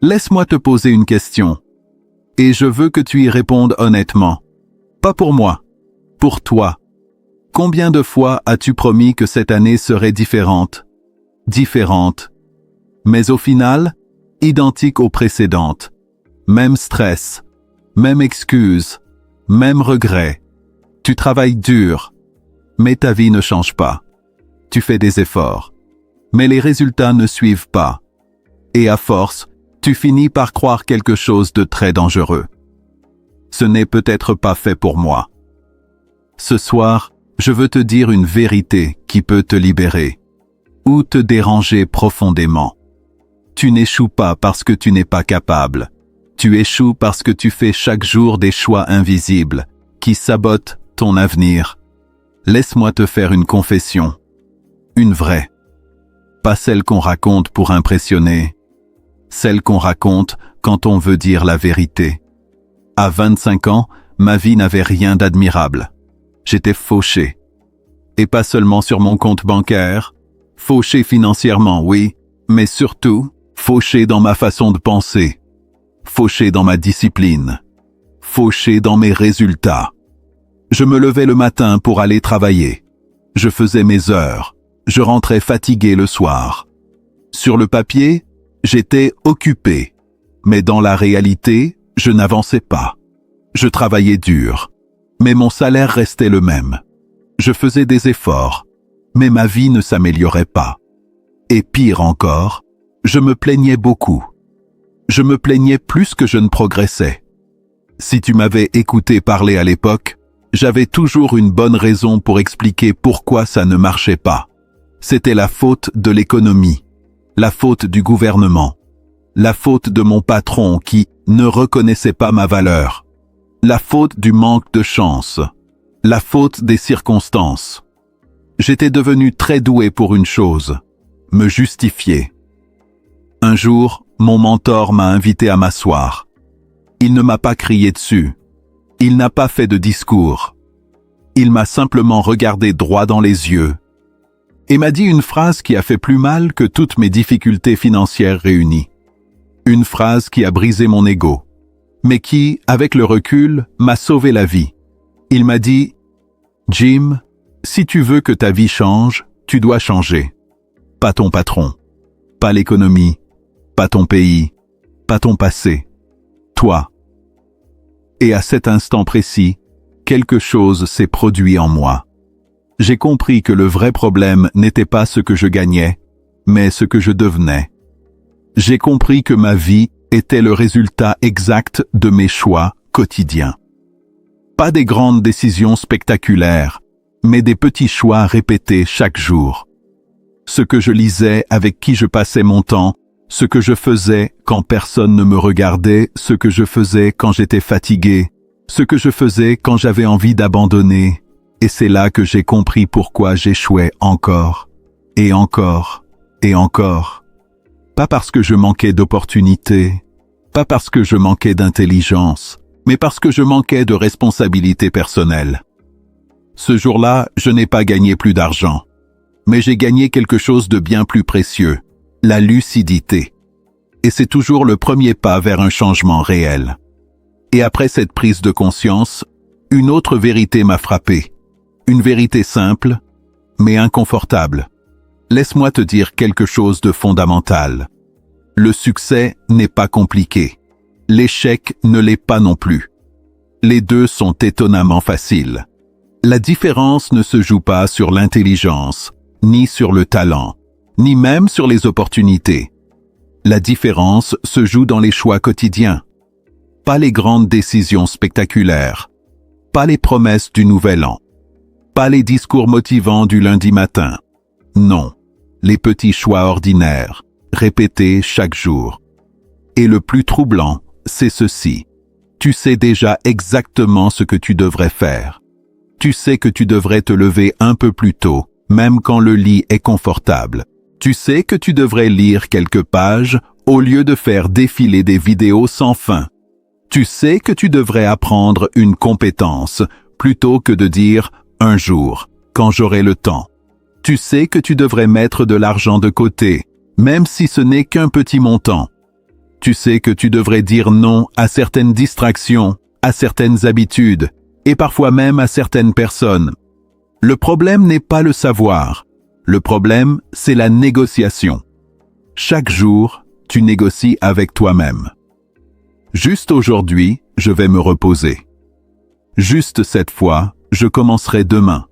Laisse-moi te poser une question. Et je veux que tu y répondes honnêtement. Pas pour moi, pour toi. Combien de fois as-tu promis que cette année serait différente? Différente. Mais au final, identique aux précédentes. Même stress, même excuse, même regret. Tu travailles dur, mais ta vie ne change pas. Tu fais des efforts, mais les résultats ne suivent pas. Et à force, tu finis par croire quelque chose de très dangereux. Ce n'est peut-être pas fait pour moi. Ce soir, je veux te dire une vérité qui peut te libérer ou te déranger profondément. Tu n'échoues pas parce que tu n'es pas capable. Tu échoues parce que tu fais chaque jour des choix invisibles qui sabotent ton avenir. Laisse-moi te faire une confession. Une vraie. Pas celle qu'on raconte pour impressionner. Celle qu'on raconte quand on veut dire la vérité. À 25 ans, ma vie n'avait rien d'admirable. J'étais fauché. Et pas seulement sur mon compte bancaire. Fauché financièrement, oui, mais surtout, fauché dans ma façon de penser. Fauché dans ma discipline. Fauché dans mes résultats. Je me levais le matin pour aller travailler. Je faisais mes heures. Je rentrais fatigué le soir. Sur le papier, j'étais occupé. Mais dans la réalité, je n'avançais pas. Je travaillais dur. Mais mon salaire restait le même. Je faisais des efforts. Mais ma vie ne s'améliorait pas. Et pire encore, je me plaignais beaucoup. Je me plaignais plus que je ne progressais. Si tu m'avais écouté parler à l'époque, j'avais toujours une bonne raison pour expliquer pourquoi ça ne marchait pas. C'était la faute de l'économie, la faute du gouvernement, la faute de mon patron qui ne reconnaissait pas ma valeur, la faute du manque de chance, la faute des circonstances. J'étais devenu très doué pour une chose, me justifier. Un jour, mon mentor m'a invité à m'asseoir. Il ne m'a pas crié dessus. Il n'a pas fait de discours. Il m'a simplement regardé droit dans les yeux et m'a dit une phrase qui a fait plus mal que toutes mes difficultés financières réunies. Une phrase qui a brisé mon ego, mais qui, avec le recul, m'a sauvé la vie. Il m'a dit « Jim, si tu veux que ta vie change, tu dois changer. Pas ton patron, pas l'économie, pas ton pays, pas ton passé. Toi. » Et à cet instant précis, quelque chose s'est produit en moi. J'ai compris que le vrai problème n'était pas ce que je gagnais, mais ce que je devenais. J'ai compris que ma vie était le résultat exact de mes choix quotidiens. Pas des grandes décisions spectaculaires, mais des petits choix répétés chaque jour. Ce que je lisais, avec qui je passais mon temps, ce que je faisais quand personne ne me regardait, ce que je faisais quand j'étais fatigué, ce que je faisais quand j'avais envie d'abandonner. Et c'est là que j'ai compris pourquoi j'échouais encore, et encore, et encore. Pas parce que je manquais d'opportunités, pas parce que je manquais d'intelligence, mais parce que je manquais de responsabilité personnelle. Ce jour-là, je n'ai pas gagné plus d'argent, mais j'ai gagné quelque chose de bien plus précieux, la lucidité. Et c'est toujours le premier pas vers un changement réel. Et après cette prise de conscience, une autre vérité m'a frappé. Une vérité simple, mais inconfortable. Laisse-moi te dire quelque chose de fondamental. Le succès n'est pas compliqué. L'échec ne l'est pas non plus. Les deux sont étonnamment faciles. La différence ne se joue pas sur l'intelligence, ni sur le talent, ni même sur les opportunités. La différence se joue dans les choix quotidiens. Pas les grandes décisions spectaculaires, pas les promesses du nouvel an, pas les discours motivants du lundi matin. Non, les petits choix ordinaires, répétés chaque jour. Et le plus troublant, c'est ceci. Tu sais déjà exactement ce que tu devrais faire. Tu sais que tu devrais te lever un peu plus tôt, même quand le lit est confortable. Tu sais que tu devrais lire quelques pages au lieu de faire défiler des vidéos sans fin. Tu sais que tu devrais apprendre une compétence plutôt que de dire « un jour, quand j'aurai le temps ». Tu sais que tu devrais mettre de l'argent de côté, même si ce n'est qu'un petit montant. Tu sais que tu devrais dire non à certaines distractions, à certaines habitudes, et parfois même à certaines personnes. Le problème n'est pas le savoir. Le problème, c'est la négociation. Chaque jour, tu négocies avec toi-même. Juste aujourd'hui, je vais me reposer. Juste cette fois, je commencerai demain.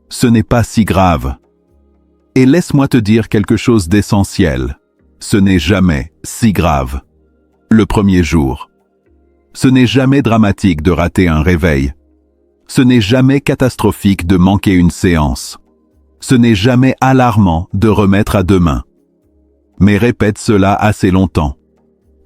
Ce n'est pas si grave. Et laisse-moi te dire quelque chose d'essentiel. Ce n'est jamais si grave. Le premier jour. Ce n'est jamais dramatique de rater un réveil. Ce n'est jamais catastrophique de manquer une séance. Ce n'est jamais alarmant de remettre à demain. Mais répète cela assez longtemps.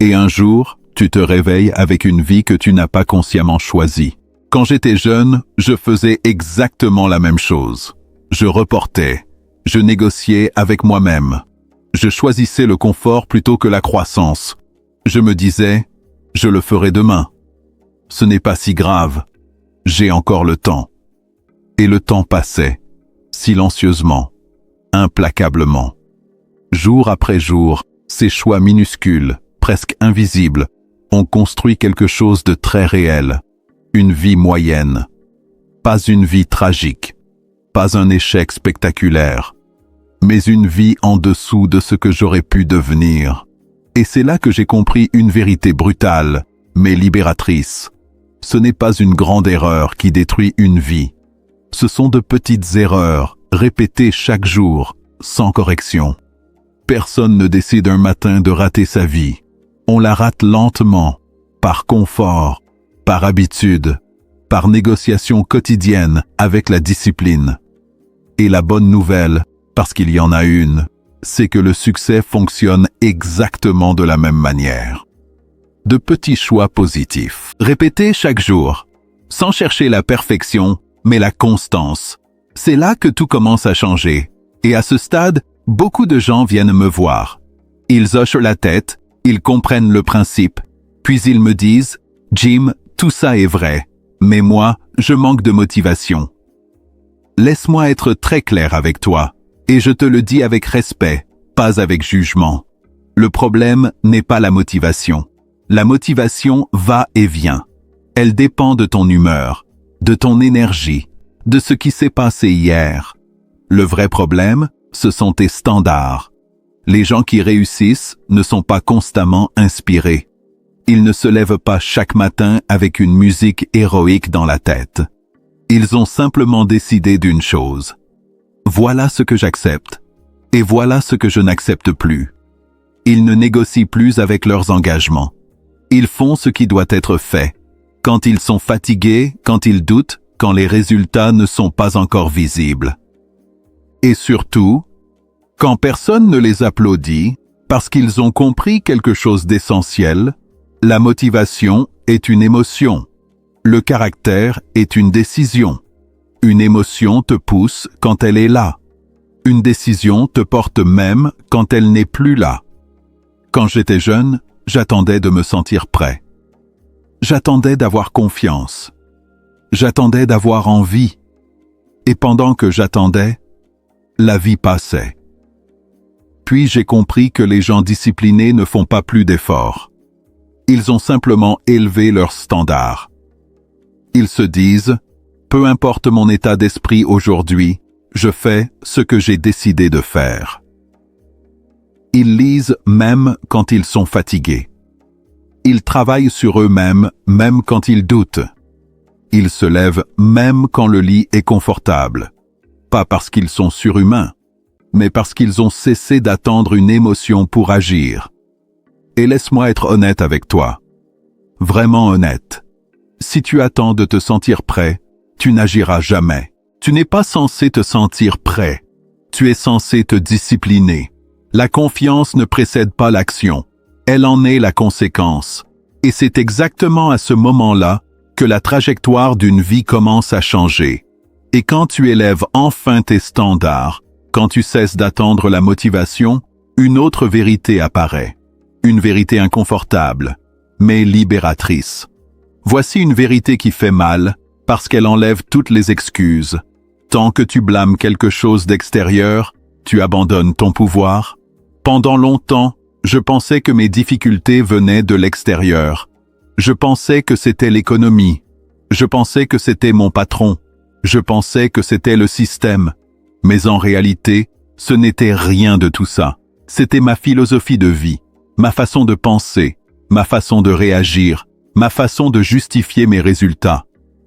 Et un jour, tu te réveilles avec une vie que tu n'as pas consciemment choisie. Quand j'étais jeune, je faisais exactement la même chose. Je reportais. Je négociais avec moi-même. Je choisissais le confort plutôt que la croissance. Je me disais, je le ferai demain. Ce n'est pas si grave. J'ai encore le temps. Et le temps passait, silencieusement, implacablement. Jour après jour, ces choix minuscules, presque invisibles, ont construit quelque chose de très réel. Une vie moyenne. Pas une vie tragique. Pas un échec spectaculaire. Mais une vie en dessous de ce que j'aurais pu devenir. Et c'est là que j'ai compris une vérité brutale, mais libératrice. Ce n'est pas une grande erreur qui détruit une vie. Ce sont de petites erreurs, répétées chaque jour, sans correction. Personne ne décide un matin de rater sa vie. On la rate lentement, par confort, par habitude, par négociation quotidienne avec la discipline. Et la bonne nouvelle, parce qu'il y en a une, c'est que le succès fonctionne exactement de la même manière. De petits choix positifs, répétés chaque jour, sans chercher la perfection, mais la constance. C'est là que tout commence à changer. Et à ce stade, beaucoup de gens viennent me voir. Ils hochent la tête, ils comprennent le principe, puis ils me disent « Jim, tout ça est vrai, mais moi, je manque de motivation. » Laisse-moi être très clair avec toi, et je te le dis avec respect, pas avec jugement. Le problème n'est pas la motivation. La motivation va et vient. Elle dépend de ton humeur, de ton énergie, de ce qui s'est passé hier. Le vrai problème, ce sont tes standards. Les gens qui réussissent ne sont pas constamment inspirés. Ils ne se lèvent pas chaque matin avec une musique héroïque dans la tête. Ils ont simplement décidé d'une chose. Voilà ce que j'accepte, et voilà ce que je n'accepte plus. Ils ne négocient plus avec leurs engagements. Ils font ce qui doit être fait. Quand ils sont fatigués, quand ils doutent, quand les résultats ne sont pas encore visibles. Et surtout, quand personne ne les applaudit, parce qu'ils ont compris quelque chose d'essentiel, la motivation est une émotion. Le caractère est une décision. Une émotion te pousse quand elle est là. Une décision te porte même quand elle n'est plus là. Quand j'étais jeune, j'attendais de me sentir prêt. J'attendais d'avoir confiance. J'attendais d'avoir envie. Et pendant que j'attendais, la vie passait. Puis j'ai compris que les gens disciplinés ne font pas plus d'efforts. Ils ont simplement élevé leurs standards. Ils se disent, peu importe mon état d'esprit aujourd'hui, je fais ce que j'ai décidé de faire. Ils lisent même quand ils sont fatigués. Ils travaillent sur eux-mêmes même quand ils doutent. Ils se lèvent même quand le lit est confortable. Pas parce qu'ils sont surhumains, mais parce qu'ils ont cessé d'attendre une émotion pour agir. Et laisse-moi être honnête avec toi. Vraiment honnête. Si tu attends de te sentir prêt, tu n'agiras jamais. Tu n'es pas censé te sentir prêt. Tu es censé te discipliner. La confiance ne précède pas l'action. Elle en est la conséquence. Et c'est exactement à ce moment-là que la trajectoire d'une vie commence à changer. Et quand tu élèves enfin tes standards, quand tu cesses d'attendre la motivation, une autre vérité apparaît. Une vérité inconfortable, mais libératrice. Voici une vérité qui fait mal, parce qu'elle enlève toutes les excuses. Tant que tu blâmes quelque chose d'extérieur, tu abandonnes ton pouvoir. Pendant longtemps, Je pensais que mes difficultés venaient de l'extérieur. Je pensais que c'était l'économie. Je pensais que c'était mon patron. Je pensais que c'était le système. Mais en réalité, ce n'était rien de tout ça. C'était ma philosophie de vie, ma façon de penser, ma façon de réagir, ma façon de justifier mes résultats.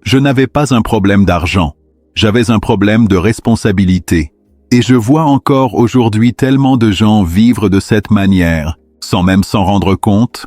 Je n'avais pas un problème d'argent. J'avais un problème de responsabilité. Et je vois encore aujourd'hui tellement de gens vivre de cette manière, sans même s'en rendre compte.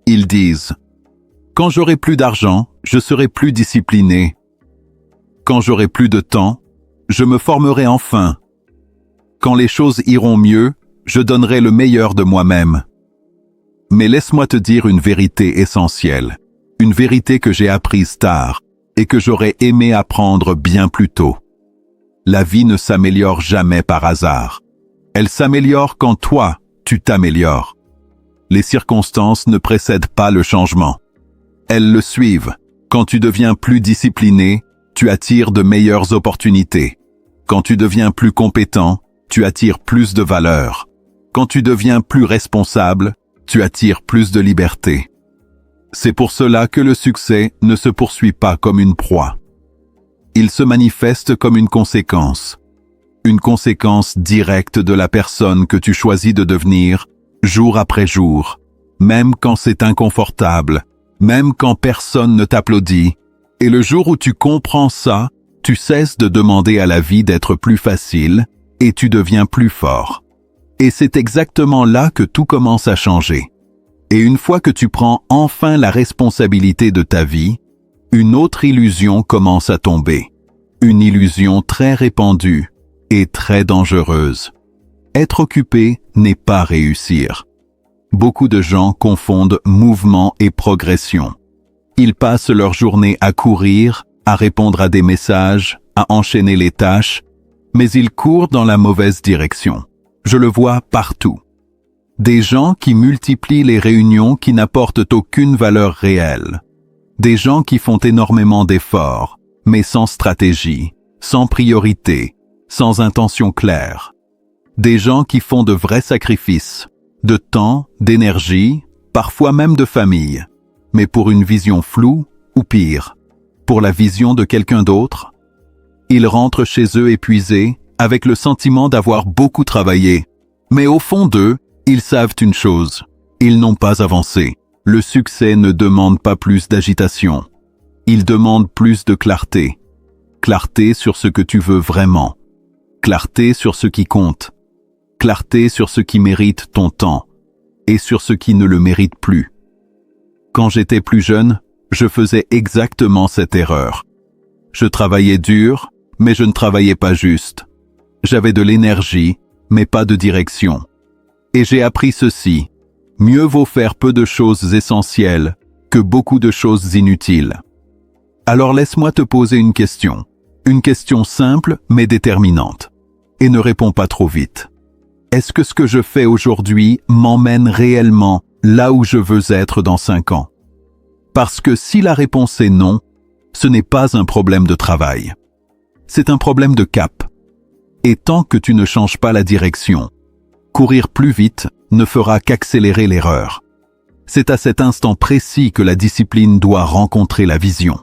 Ils disent « Quand j'aurai plus d'argent, je serai plus discipliné. Quand j'aurai plus de temps, je me formerai enfin. Quand les choses iront mieux, je donnerai le meilleur de moi-même. » Mais laisse-moi te dire une vérité essentielle, une vérité que j'ai apprise tard et que j'aurais aimé apprendre bien plus tôt. La vie ne s'améliore jamais par hasard. Elle s'améliore quand toi, tu t'améliores. Les circonstances ne précèdent pas le changement. Elles le suivent. Quand tu deviens plus discipliné, tu attires de meilleures opportunités. Quand tu deviens plus compétent, tu attires plus de valeur. Quand tu deviens plus responsable, tu attires plus de liberté. C'est pour cela que le succès ne se poursuit pas comme une proie. Il se manifeste comme une conséquence directe de la personne que tu choisis de devenir, jour après jour, même quand c'est inconfortable, même quand personne ne t'applaudit. Et le jour où tu comprends ça, tu cesses de demander à la vie d'être plus facile et tu deviens plus fort. Et c'est exactement là que tout commence à changer. Et une fois que tu prends enfin la responsabilité de ta vie, une autre illusion commence à tomber. Une illusion très répandue et très dangereuse. Être occupé n'est pas réussir. Beaucoup de gens confondent mouvement et progression. Ils passent leur journée à courir, à répondre à des messages, à enchaîner les tâches, mais ils courent dans la mauvaise direction. Je le vois partout. Des gens qui multiplient les réunions qui n'apportent aucune valeur réelle. Des gens qui font énormément d'efforts, mais sans stratégie, sans priorité, sans intention claire. Des gens qui font de vrais sacrifices, de temps, d'énergie, parfois même de famille, mais pour une vision floue ou pire, pour la vision de quelqu'un d'autre. Ils rentrent chez eux épuisés, avec le sentiment d'avoir beaucoup travaillé. Mais au fond d'eux, ils savent une chose, ils n'ont pas avancé. Le succès ne demande pas plus d'agitation. Il demande plus de clarté. Clarté sur ce que tu veux vraiment. Clarté sur ce qui compte. Clarté sur ce qui mérite ton temps. Et sur ce qui ne le mérite plus. Quand j'étais plus jeune, je faisais exactement cette erreur. Je travaillais dur, mais je ne travaillais pas juste. J'avais de l'énergie, mais pas de direction. Et j'ai appris ceci. Mieux vaut faire peu de choses essentielles que beaucoup de choses inutiles. Alors laisse-moi te poser une question simple mais déterminante. Et ne réponds pas trop vite. Est-ce que ce que je fais aujourd'hui m'emmène réellement là où je veux être dans 5 ans? Parce que si la réponse est non, ce n'est pas un problème de travail. C'est un problème de cap. Et tant que tu ne changes pas la direction, courir plus vite ne fera qu'accélérer l'erreur. C'est à cet instant précis que la discipline doit rencontrer la vision.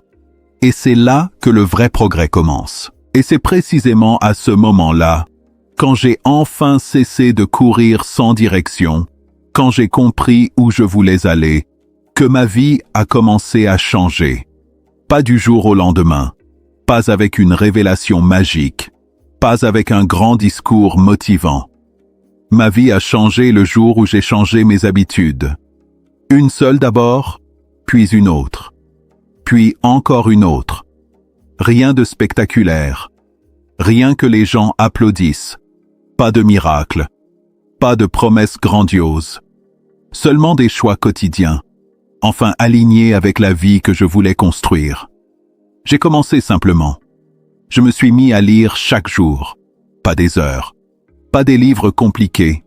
Et c'est là que le vrai progrès commence. Et c'est précisément à ce moment-là, quand j'ai enfin cessé de courir sans direction, quand j'ai compris où je voulais aller, que ma vie a commencé à changer. Pas du jour au lendemain, pas avec une révélation magique, pas avec un grand discours motivant. Ma vie a changé le jour où j'ai changé mes habitudes. Une seule d'abord, puis une autre. Puis encore une autre. Rien de spectaculaire. Rien que les gens applaudissent. Pas de miracle. Pas de promesses grandioses. Seulement des choix quotidiens. Enfin alignés avec la vie que je voulais construire. J'ai commencé simplement. Je me suis mis à lire chaque jour. Pas des heures. Pas des livres compliqués.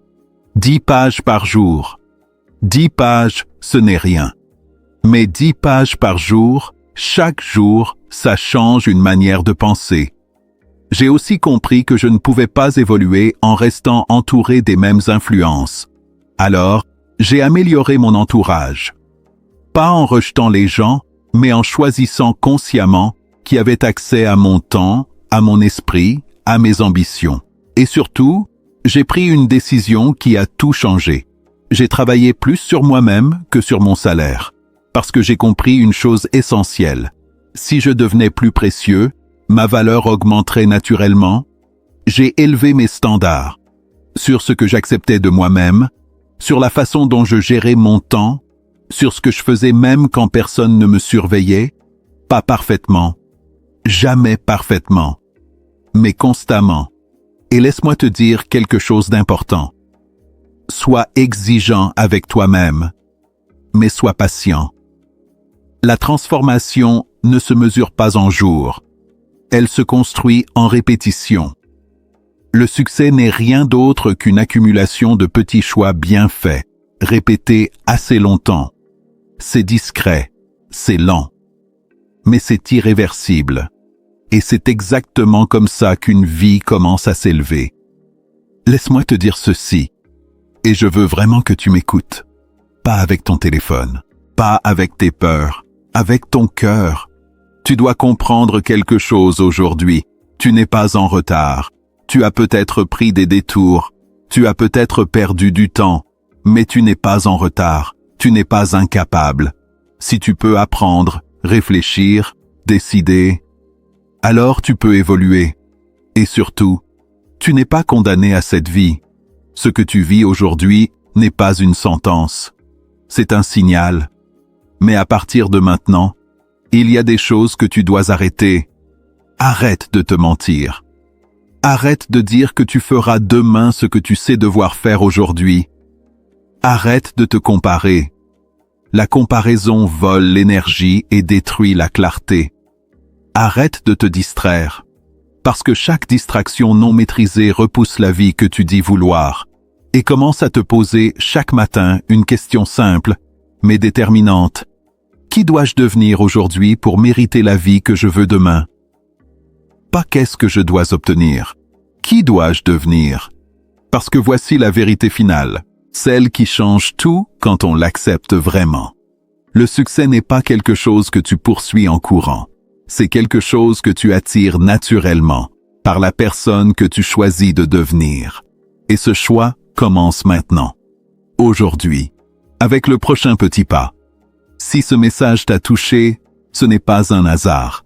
10 pages par jour. 10 pages, ce n'est rien. Mais 10 pages par jour, chaque jour, ça change une manière de penser. J'ai aussi compris que je ne pouvais pas évoluer en restant entouré des mêmes influences. Alors, j'ai amélioré mon entourage. Pas en rejetant les gens, mais en choisissant consciemment qui avaient accès à mon temps, à mon esprit, à mes ambitions. Et surtout, j'ai pris une décision qui a tout changé. J'ai travaillé plus sur moi-même que sur mon salaire. Parce que j'ai compris une chose essentielle. Si je devenais plus précieux, ma valeur augmenterait naturellement. J'ai élevé mes standards. Sur ce que j'acceptais de moi-même, sur la façon dont je gérais mon temps, sur ce que je faisais même quand personne ne me surveillait, pas parfaitement, jamais parfaitement, mais constamment. Et laisse-moi te dire quelque chose d'important. Sois exigeant avec toi-même, mais sois patient. La transformation ne se mesure pas en jours, elle se construit en répétition. Le succès n'est rien d'autre qu'une accumulation de petits choix bien faits, répétés assez longtemps. C'est discret, c'est lent, mais c'est irréversible. Et c'est exactement comme ça qu'une vie commence à s'élever. Laisse-moi te dire ceci, et je veux vraiment que tu m'écoutes. Pas avec ton téléphone, pas avec tes peurs, avec ton cœur. Tu dois comprendre quelque chose aujourd'hui. Tu n'es pas en retard. Tu as peut-être pris des détours. Tu as peut-être perdu du temps. Mais tu n'es pas en retard. Tu n'es pas incapable. Si tu peux apprendre, réfléchir, décider, alors tu peux évoluer. Et surtout, tu n'es pas condamné à cette vie. Ce que tu vis aujourd'hui n'est pas une sentence. C'est un signal. Mais à partir de maintenant, il y a des choses que tu dois arrêter. Arrête de te mentir. Arrête de dire que tu feras demain ce que tu sais devoir faire aujourd'hui. Arrête de te comparer. La comparaison vole l'énergie et détruit la clarté. Arrête de te distraire. Parce que chaque distraction non maîtrisée repousse la vie que tu dis vouloir. Et commence à te poser chaque matin une question simple, mais déterminante. Qui dois-je devenir aujourd'hui pour mériter la vie que je veux demain? Pas qu'est-ce que je dois obtenir. Qui dois-je devenir? Parce que voici la vérité finale, celle qui change tout quand on l'accepte vraiment. Le succès n'est pas quelque chose que tu poursuis en courant. C'est quelque chose que tu attires naturellement, par la personne que tu choisis de devenir. Et ce choix commence maintenant, aujourd'hui, avec le prochain petit pas. Si ce message t'a touché, ce n'est pas un hasard.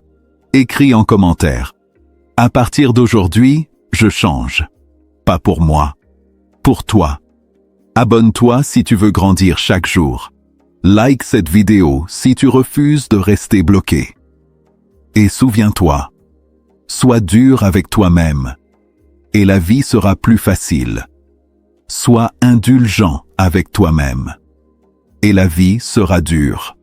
Écris en commentaire. À partir d'aujourd'hui, je change. Pas pour moi, pour toi. Abonne-toi si tu veux grandir chaque jour. Like cette vidéo si tu refuses de rester bloqué. Et souviens-toi, sois dur avec toi-même, et la vie sera plus facile. Sois indulgent avec toi-même, et la vie sera dure.